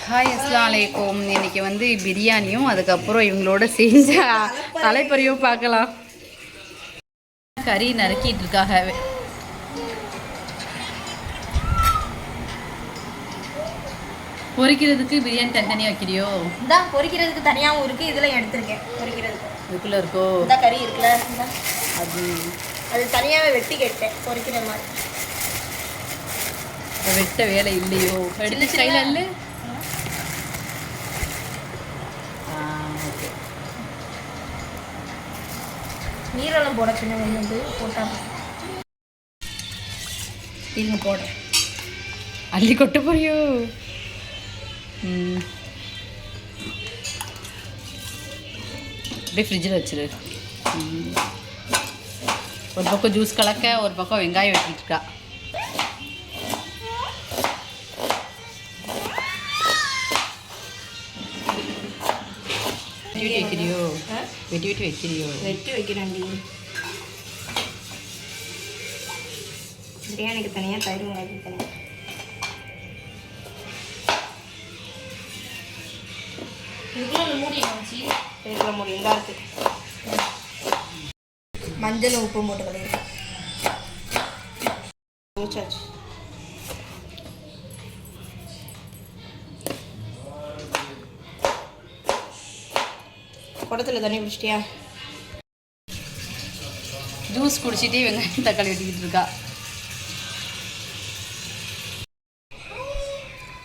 Hi அஸ்ஸலாமு அலைக்கும். இன்னைக்கு வந்து பிரியாணியும் அதுக்கப்புறம் இவங்களோட செஞ்ச தலைப்பறியும் பார்க்கலாம். கறி நறுக்கிட்டு இருக்காக. பொரிக்கிறதுக்கு பிரியாணி தனித்தனியாக வைக்கிறியோ? இதான் பொரிக்கிறதுக்கு தனியாகவும் இருக்குது, இதில் எடுத்துருக்கேன் பொரிக்கிறதுக்கு. இதுக்குள்ளே இருக்கோ? இந்த கறி இருக்குல்ல, அது தனியாகவே வெட்டி கேட்டேன் பொரிக்கிற மாதிரி. வெட்ட வேலை இல்லையோ? எடுத்து கையில் இல்லை. ஓகே. நீரெல்லாம் போட சின்ன வந்து போட்டால் இருங்க போடுறேன். அள்ளி கொட்ட போறியோ? அப்படியே ஃப்ரிட்ஜில் வச்சிரு. ஒரு பக்கம் ஜூஸ் கலக்க, ஒரு பக்கம் வெங்காயம் வெட்டிட்டு இருக்கா. வெட்டி வைக்கிறியோ? வெட்டி வைக்கிறியோ? வெட்டி வைக்கிறேன்டி. பிரியாணிக்கு தனியாக, தயிர் வெங்காயத்துக்கு தனியாக. இதுக்குள்ள மூடி வச்சு இதுக்குள்ள மூடி எங்கே இருக்குது. மஞ்சள் உப்பு போட்டு கலையிருக்கு. முடிச்சாச்சு. குடத்தில் தண்ணி குடிச்சிட்டியா? ஜூஸ் குடிச்சிட்டே வெங்காயம் தக்காளி வெட்டிக்கிட்டு இருக்கா.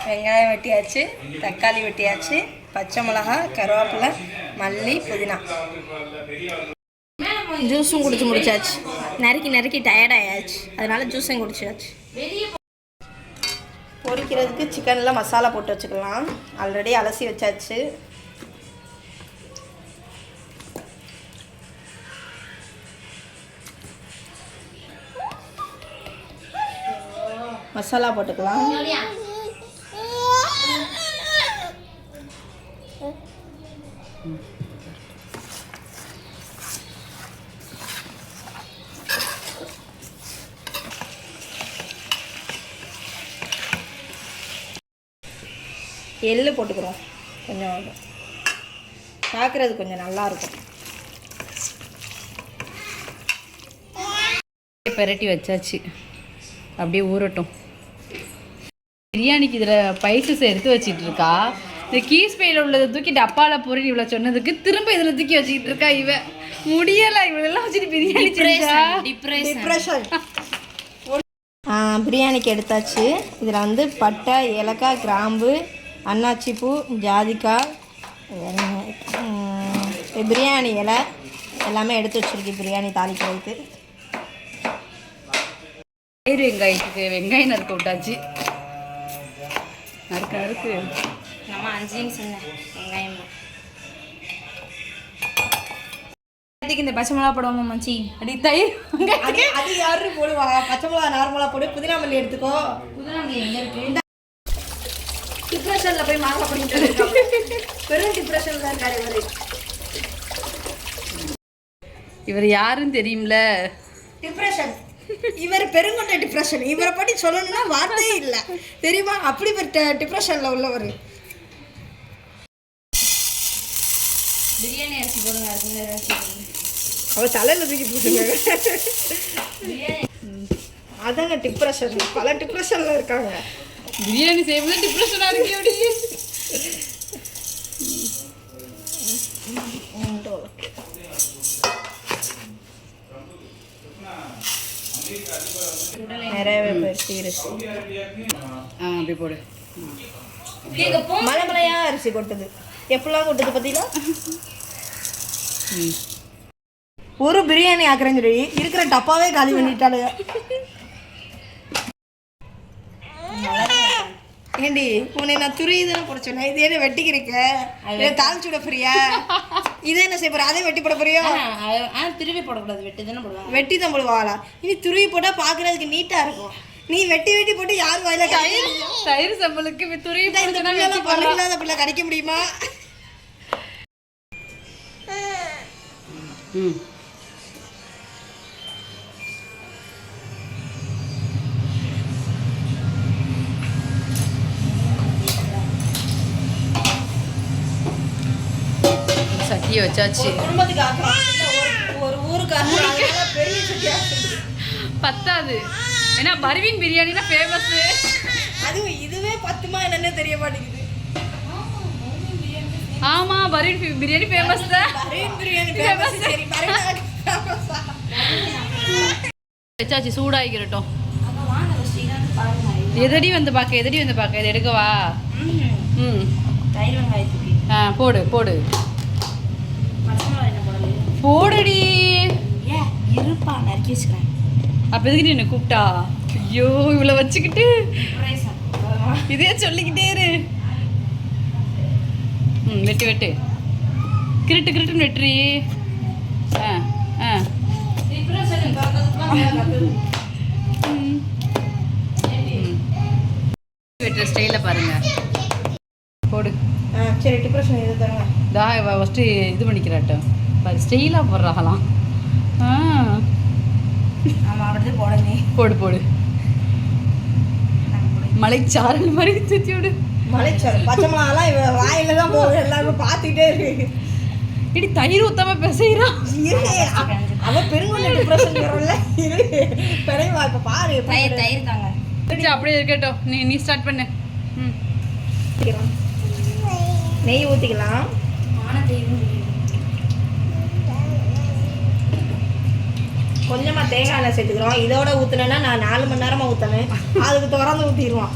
வெங்காயம் வெட்டியாச்சு, தக்காளி வெட்டியாச்சு, பச்சை மிளகா, கருவேப்பிலை, மல்லி, புதினா. ஜூஸும் குடிச்சு முடிச்சாச்சு. நறுக்கி டயர்டாயாச்சு, அதனால ஜூஸையும் குடிச்சாச்சு. பொரிக்கிறதுக்கு சிக்கனில் மசாலா போட்டு வச்சுக்கலாம். ஆல்ரெடி அலசி வச்சாச்சு. மசாலா போட்டுக்கலாம். எள்ளு போட்டுக்கிறோம் கொஞ்சம், பார்க்குறது கொஞ்சம் நல்லாயிருக்கும். பெரட்டி வச்சாச்சு, அப்படியே ஊறட்டும். பிரியாணிக்கு இதில் ஸ்பைசஸ் எடுத்து வச்சிட்டு இருக்கா. இந்த கீஸ் பையில் உள்ளதை தூக்கி டப்பாவில் பொறி இவ்வளோ சொன்னதுக்கு திரும்ப இதில் தூக்கி வச்சுக்கிட்டு இருக்கா. இவன் முடியலை, இவளெல்லாம் வச்சுட்டு பிரியாணி டிப்ரெஷன். பிரியாணிக்கு எடுத்தாச்சு. இதில் வந்து பட்டை, ஏலக்காய், கிராம்பு, அன்னாச்சிப்பூ, ஜாதிக்காய், பிரியாணி இலை எல்லாமே எடுத்து வச்சுருக்கு பிரியாணி தாளிக்கிறதுக்கு. தயிர் வெங்காயத்துக்கு வெங்காயம் நறுக்க விட்டாச்சு. நறுக்கு நம்ம 5 சொன்னேன் வெங்காயம். இந்த பச்சை மிளகா போடுவோமா மச்சி? அடி தயிர் அது யாரு போடுவா? பச்சை மிளகா நார்மலாக போடு. புதினா மல்லி எடுத்துக்கோ. புதினா மல்லி எங்கே இருக்கு? டிப்ரெஷனில் போய் மாங்க பண்ணிட்டு பெரும் டிப்ரெஷனில் தான் இருக்காரு இவர் யாருன்னு தெரியும்ல? டிப்ரெஷன். இவர் பெருங்கொண்ட டிப்ரெஷன். இவரை பற்றி சொல்லணும்னா வார்த்தையே இல்லை தெரியுமா? அப்படி டிப்ரெஷனில் உள்ளவர். பிரியாணி அரிசி போடுங்க. அவர் தலையில் தூக்கி போட்டுங்க. அதாங்க டிப்ரெஷன். பல டிப்ரெஷனில் இருக்காங்க. பிரியாணி செய்யும்போது டிப்ரெஷனாக இருக்கு. அப்படி நிறையவே போயிடுச்சு. அப்படி போடு. மலை மலையா அரிசி கொட்டுது. எப்படிலாம் கொட்டுது பார்த்தீங்களா? ஒரு பிரியாணி ஆக்குறேன்னு சொல்லி இருக்கிற டப்பாவே காலி பண்ணிட்டாளுங்க. ஏண்டி உன்னை நான் துரியுதுன்னு போட சொன்னேன். இது என்ன வெட்டிக்கிறீங்க? தாளிச்சு விட போறியா? இதே என்ன செய்ய போற? அதே வெட்டி போட போறியோ? திருவி போடக்கூடாது, வெட்டி தானே போடுவாங்க. வெட்டி தான் போடுவாங்களா? இனி துருவி போட்டால் பார்க்கறதுக்கு நீட்டாக இருக்கும். நீ வெட்டி போட்டு யார் வாயில தயிர் சம்பளுக்கு துருவி இல்லாத பிள்ளை கிடைக்க முடியுமா? சட்டியை வச்சாச்சு. குடும்பத்துக்கு ஆக்குறோம், ஒரு ஊருக்கு ஆக்குறோம், அதனால பெரிய சட்டியா பத்தாது. ஏன்னா பர்வீன் பிரியாணினா ஃபேமஸ். அதுவும் இதுவே பத்துமா என்னன்னே தெரிய மாட்டேங்குது. ஆமா, பர்வீன் பிரியாணி ஃபேமஸ் தான். பர்வீன் பிரியாணி ஃபேமஸ். சரி, பர்வீன் வச்சாச்சு, சூடாகிக்கிறட்டும். எதடி வந்து பார்க்க இதை எடுக்கவா? ம், தயிர் வெங்காயத்துக்கு போடு போடுடி. இருப்பா, நறுக்கி வச்சுக்கிறேன். அப்போ எதுக்கு என்ன கூப்பிட்டா? ஐயோ, இவ்வளோ வச்சுக்கிட்டு இதே சொல்லிக்கிட்டே இரு. ம், வெட்டு கிருட்டுன்னு வெட்டுறி. வெட்டுற ஸ்டைலில் பாருங்க. போடு. சரி, டிப்ரெஷன் இது தருங்க. தா ஃபஸ்ட்டு இது பண்ணிக்கிறாட்டும். ஸ்டைலாக போடுறாங்களாம். ஆமாம், அப்படியே போடனே. போடு மலைச்சாரல் மாதிரி தூத்தி விடு. மலைச்சாரல் பச்சை மிளகாலாம் இவ வாயில தான் போகுது, எல்லாரும் பார்த்துக்கிட்டே இருக்கு. இடி தயிர் ஊத்தாம பேசுறான். அவ பெருங்கொண்ட டிப்ரெஷன் வரல. பெரியவா இப்ப பாரு, தயிர் தாங்க. அப்படியே இருக்கட்டும், நீ ஸ்டார்ட் பண்ணு. ம், நெய் ஊற்றிக்கலாம். கொஞ்சமாக தேங்காய் எண்ணெய் சேர்த்துக்கிறோம். இதோட ஊற்றுனேன்னா நான் 4 மணி நேரமாக ஊற்றினேன், அதுக்கு திறந்து ஊற்றிடுவோம்.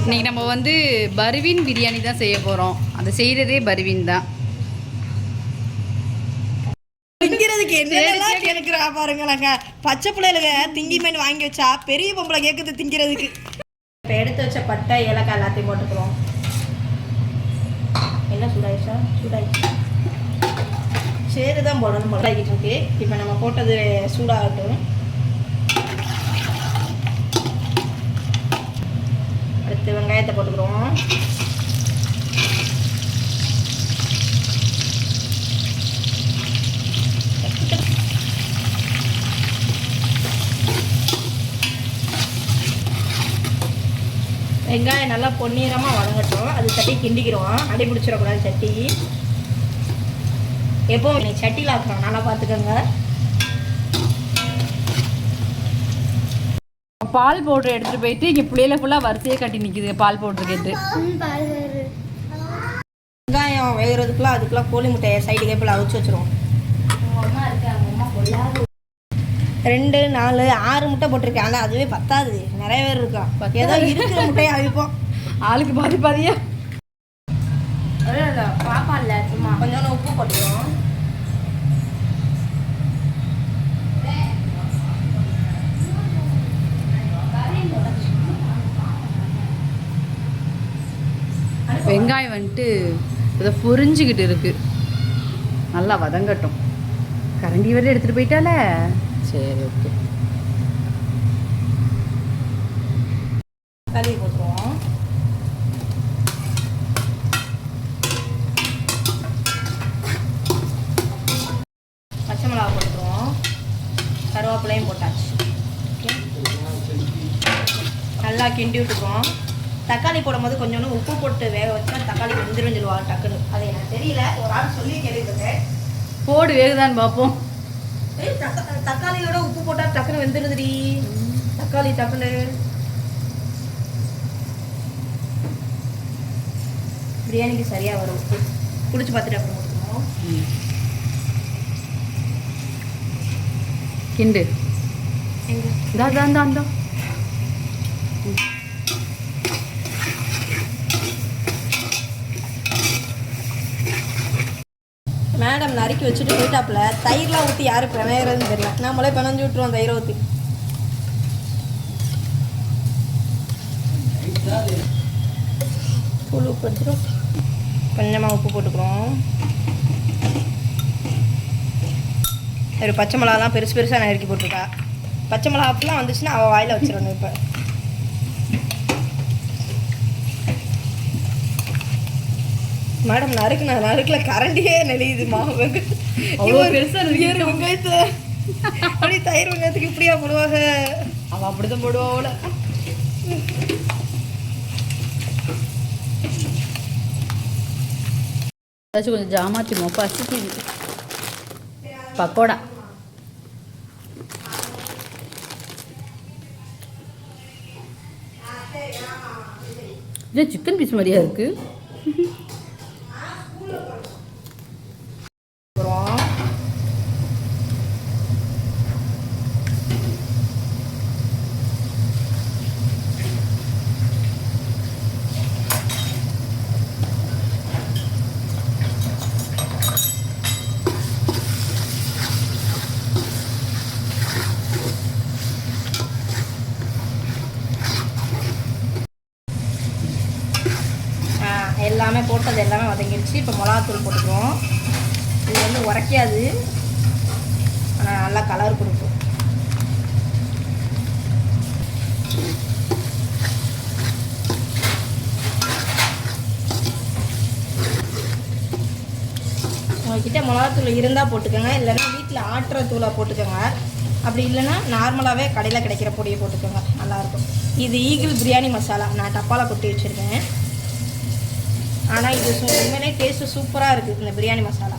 இன்னைக்கு நம்ம வந்து பர்வீன் பிரியாணி தான் செய்ய போகிறோம். அதை செய்கிறதே பர்வீன் தான். திங்கிறதுக்கு என்னெல்லாம் கேட்குறா பாருங்களாங்க. பச்சை பிள்ளைகளுங்க திங்கி மீன் வாங்கி வச்சா பெரிய பொம்பளை கேட்குது திங்கிறதுக்கு. இப்போ எடுத்து வச்ச பட்டை ஏலக்காய் எல்லாத்தையும் போட்டுக்கிறோம். எல்லாம் சூடாயிடுச்சு. சேரு தான் போடணும், மிளகாய்கிட்டு இருக்கு. இப்போ நம்ம போட்டது சூடாகட்டும். அடுத்து வெங்காயத்தை போட்டுக்கிறோம். வெங்காயம் நல்லா பொன்னிறமாக வதங்கட்டும். அது சட்டி கிண்டிக்கிறோம், அடி பிடிச்சிடக்கூடாது சட்டி. எப்போ சட்டியில் ஆக்குறோம், நல்லா பார்த்துக்கோங்க. பால் பவுடர் எடுத்துகிட்டு போயிட்டு இங்கே பிள்ளையில ஃபுல்லாக வரிசையே கட்டி நிற்கிது பால் பவுடர் கேட்டு. வெங்காயம் வேகிறதுக்குலாம் அதுக்குலாம் கோழி முட்டையை சைடு கேப்பில் அவிச்சு வச்சுருவோம். 2, 4, 6 முட்டை போட்டிருக்கேன். ஆனால் அதுவே பத்தாது, நிறைய பேர் இருக்கா. ஏதோ இருக்கிற முட்டையை அவிப்போம். ஆளுக்கு பாதியா. பாப்பா இல்லை, சும்மா கொஞ்சம் உப்பு போட்டுக்கிறோம். வெங்காயம் வந்துட்டு இதை பொரிஞ்சுக்கிட்டு இருக்கு, நல்லா வதங்கட்டும். கரண்டி வரை எடுத்துகிட்டு போயிட்டால. சரி, ஓகே. கழுவி போட்டுருவோம். பச்சை மிளகா போட்டுருவோம். கருவேப்பிலையும் போட்டாச்சு. நல்லா கிண்டி விட்டுக்குவோம். தக்காளி போடும்போது கொஞ்சோண்டு உப்பு போட்டு வேக வச்சா தக்காளி வெந்துரும் சொல்லுவாங்க டக்குன்னு. அது எனக்கு தெரியல, ஒரு ஆள் சொல்லி கேள்விப்பட்டேன். போடு, வேகுதான்னு பார்ப்போம். தக்காளியோட உப்பு போட்டால் டக்குன்னு வெந்துருதுடி. தக்காளி டக்குன்னு பிரியாணிக்கு சரியாக வரும். உப்பு குடிச்சு பார்த்துட்டு அப்புறம் கொடுக்கணும். கிண்டு. இந்தா மேடம் நறுக்கி வச்சுட்டு போயிட்டாப்புல. தயிர்லாம் ஊற்றி யார் பிணையிறதுன்னு தெரியல, நம்மளே பிணைஞ்சு விட்டுருவோம் தயிரை ஊற்றி. தூள் உப்பு எடுத்துரும். கொஞ்சமாக உப்பு போட்டுக்கிறோம். ஒரு பச்சை மிளகாலாம் பெருசு பெருசாக நறுக்கி போட்டிருக்கா. பச்சை மிளகா அப்படிலாம் வந்துச்சுன்னா அவள் வாயில் வச்சிடணும். இப்போ மேடம் நறுக்கல கரண்டியே நெளியுது. வெங்காயத்தை அப்படி தயிர் வெங்காயத்துக்கு இப்படியா போடுவாங்க? அவள் அப்படிதான் போடுவாள். ஏதாச்சும் கொஞ்சம் ஜாமாத்தி பசிக்கு. பக்கோடா இது சிக்கன் பீஸ் மாதிரியா இருக்கு. எல்லாமே போட்டது எல்லாமே வதங்கிடுச்சு. இப்போ மிளகாத்தூள் போட்டுக்குவோம். இது வந்து உரைக்காது, ஆனால் நல்லா கலர் கொடுக்கும். உங்கள்கிட்ட மிளகாத்தூள் இருந்தால் போட்டுக்கோங்க, இல்லைன்னா வீட்டில் ஆட்டுற தூளை போட்டுக்கோங்க. அப்படி இல்லைன்னா நார்மலாகவே கடையில் கிடைக்கிற பொடியை போட்டுக்கோங்க, நல்லாயிருக்கும். இது ஈகிள் பிரியாணி மசாலா நான் டப்பாவில் கொட்டி வச்சுருக்கேன். ஆனால் இது உண்மையிலே டேஸ்ட்டு சூப்பராக இருக்குது இந்த பிரியாணி மசாலா.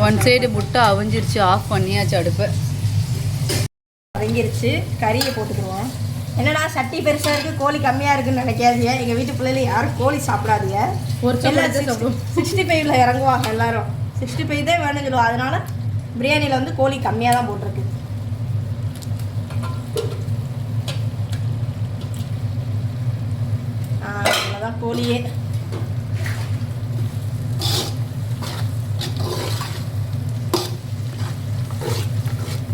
ஒன் சைடு முட்டை அவிஞ்சிருச்சு, ஆஃப் பண்ணியாச்சு அடுப்பு. அவிஞ்சிருச்சு, கறியை போட்டுக்கிடுவோம். என்னடா சட்டி பெருசாக இருக்குது கோழி கம்மியாக இருக்குதுன்னு நினைக்காதீங்க. எங்கள் வீட்டு பிள்ளைல யாரும் கோழி சாப்பிடாதீங்க. ஒரு 65 இறங்குவாங்க எல்லாரும். 65 தான் வேணும்னு சொல்லுவோம். அதனால பிரியாணியில் வந்து கோழி கம்மியாக தான் போட்டிருக்கு. அவ்வளோதான் கோழியே.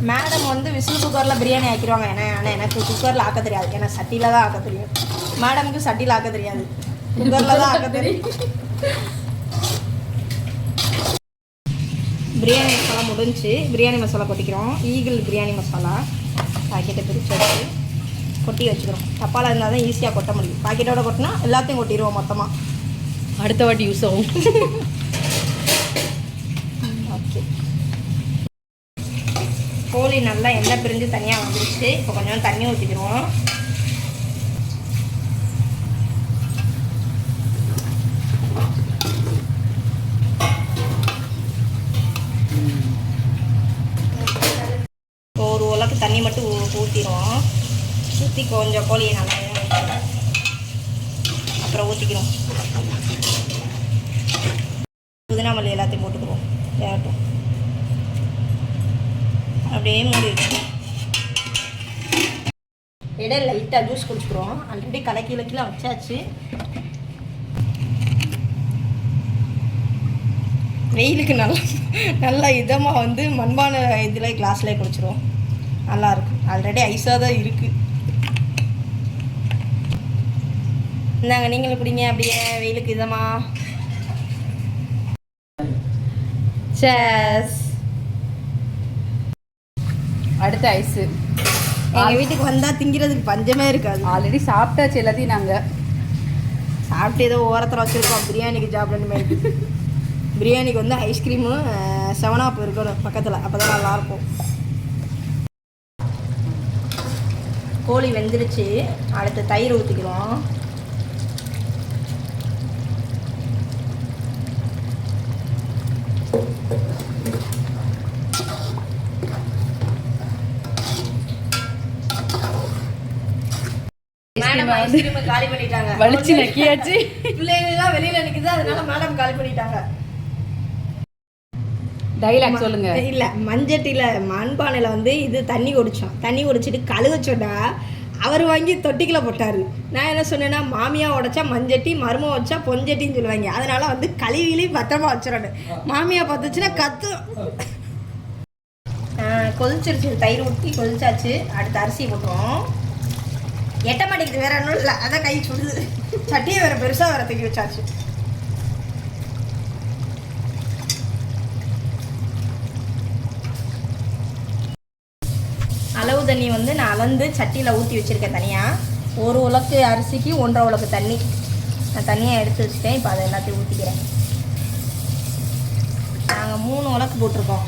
மேடம் வந்து விசில் குக்கரில் பிரியாணி ஆக்கிடுவாங்க. ஆனால் எனக்கு குக்கரில் ஆக்க தெரியாது, ஏன்னா சட்டியில் தான் ஆக்க தெரியும். மேடமுக்கு சட்டியில் ஆக்க தெரியாது, குக்கரில் தான் ஆக்க தெரியும். பிரியாணி மசாலா முடிஞ்சு பிரியாணி மசாலா கொட்டிக்கிறோம். ஈகிள் பிரியாணி மசாலா பாக்கெட்டை பிரித்து வச்சு கொட்டி வச்சுக்கிறோம். டப்பாவில் இருந்தால் தான் ஈஸியாக கொட்ட முடியும். பாக்கெட்டோட கொட்டினா எல்லாத்தையும் கொட்டிடுவோம் மொத்தமாக. அடுத்த வாட்டி யூஸ் ஆகும். ஓகே, கோழி நல்லா எண்ணெய் பிரிஞ்சு தனியாக வந்துருச்சு. இப்போ கொஞ்சம் தண்ணி ஊற்றிக்கிறோம். ஒரு உலக்கு தண்ணி மட்டும் ஊற்றிடுவோம். ஊற்றி கொஞ்சம் கோழியை நல்லா அப்புறம் ஊற்றிக்கிறோம். புதினா மல்லி எல்லாத்தையும் போட்டுக்கிறோம். வேகட்டும், அப்படியே மூடி வச்சுக்கோம். இடையில லைட்டாக ஜூஸ் குடிச்சுக்கிறோம். ஆல்ரெடி கலக்கிலாம் வச்சாச்சு. வெயிலுக்கு நல்லா இதமாக வந்து மண்பான இதில் கிளாஸ்லேயே குடிச்சிடுவோம். நல்லாயிருக்கு. ஆல்ரெடி ஐஸாக தான் இருக்குது. இந்தாங்க நீங்களும் குடிங்க அப்படியே வெயிலுக்கு இதமாக. சேஸ். அடுத்த ஐஸு. எங்கள் வீட்டுக்கு வந்தால் திங்கிறதுக்கு பஞ்சமே இருக்காது. ஆல்ரெடி சாப்பிட்டாச்சு எல்லாத்தையும். நாங்கள் சாப்பிட்டு ஏதோ ஓரத்தில் வச்சுருக்கோம். பிரியாணிக்கு சாப்பிடணுமே. பிரியாணிக்கு வந்து ஐஸ்கிரீமு 7up இருக்கணும் பக்கத்தில், அப்போ தான் நல்லாயிருக்கும். கோழி வெந்துருச்சு. அடுத்து தயிர் ஊற்றிக்கிறோம். மேடம் ஐஸ்கிரீம் காலி பண்ணிட்டாங்க. வலிச்சு நக்கியாச்சு. பிள்ளைங்களாம் வெளியில நிக்குது, அதனால மேடம் காலி பண்ணிட்டாங்க. டைலாக் சொல்லுங்க. இல்ல, மஞ்சட்டில மண்பானையில வந்து இது தண்ணி குடிச்சோம். தண்ணி குடிச்சிட்டு கழுவ சொன்னா அவர் வாங்கி தொட்டிக்குள்ள போட்டாரு. நான் என்ன சொன்னேன்னா, மாமியா உடைச்சா மஞ்சட்டி, மரும வச்சா பொஞ்சட்டின்னு சொல்லுவாங்க. அதனால வந்து கழுவிலி பத்திரமா வச்சிடணும். மாமியா பார்த்துச்சுன்னா கத்து. கொதிச்சிருச்சு. தயிர் ஊற்றி கொதிச்சாச்சு. அடுத்து அரிசி போட்டுருவோம். எட்ட மாட்டேங்குது, வேற ஒன்றும் இல்லை, அதான் கை சுடுது. சட்டியை வேற பெருசாக வேற தூக்கி வச்சாச்சு. அளவு தண்ணி வந்து நான் அளந்து சட்டியில் ஊற்றி வச்சுருக்கேன் தனியாக. ஒரு உலக்கு அரிசிக்கு 1.5 உலக்கு தண்ணி நான் தனியாக எடுத்து வச்சுட்டேன். இப்போ அதை எல்லாத்தையும் ஊற்றிக்கிறேன். நாங்கள் 3 உலக்கு போட்டிருக்கோம்.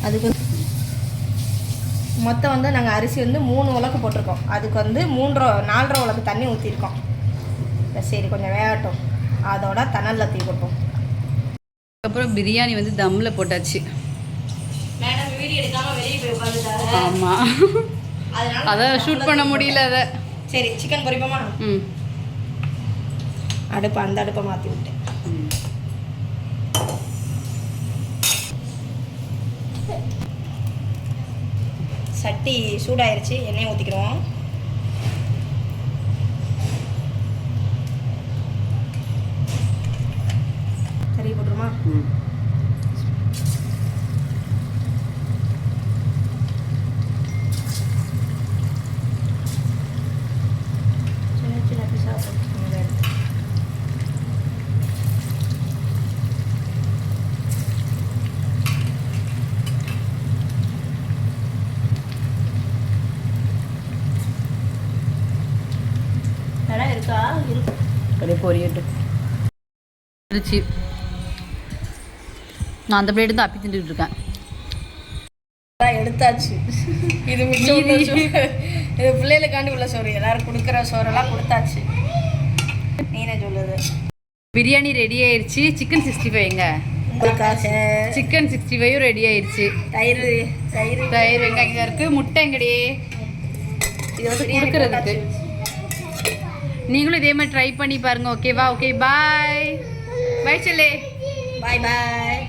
அதுக்கு மொத்தம் வந்து நாங்கள் அரிசி வந்து 3 உலக்கு போட்டிருக்கோம். அதுக்கு வந்து 4.5 உலக்கு தண்ணி ஊற்றிருக்கோம். சரி கொஞ்சம் வேகட்டும். அதோட தணலில் தீ போட்டோம். அதுக்கப்புறம் பிரியாணி வந்து தம்மில் போட்டாச்சு. மேடம் வீடியோ எடுக்காமல் வெளியே போய் உட்காந்துட்டாங்க. ஆமாம், அதான் ஷூட் பண்ண முடியல அதை. சரி சிக்கன் பொரிப்போமா? ம், அந்த அடுப்பை மாற்றி விட்டேன். சட்டி சூடாயிருச்சு, எண்ணெய் ஊற்றிக்கிறோம். கறி போட்டுருமா? சின்ன சின்ன பீஸாக போட்டுக்கோங்க. இடம் இருக்கா? இருக்கு. அப்படியே பொரியட்டும். இருந்துச்சு, நான் அந்த பிளேட்டு தான் அப்பி தின்னுட்டு இருக்கேன். எடுத்தாச்சு. இது மீதி. இது பிள்ளைகளுக்காண்டி உள்ள சோறு, எல்லாரும் கொடுக்குற சோறெல்லாம் கொடுத்தாச்சு. நீனே சொல்லுது. பிரியாணி ரெடி ஆயிடுச்சு. சிக்கன் 65 எங்க? சிக்கன் 65 ரெடி ஆயிடுச்சு. தயிர் வெங்காயம் இருக்கு. முட்டை எங்கடி? இது வந்து கொடுக்கறதுக்கு. நீங்களும் இதே மாதிரி ட்ரை பண்ணி பாருங்க. ஓகேவா? ஓகே, பாய் பாய். செல்லே, பாய் பாய்.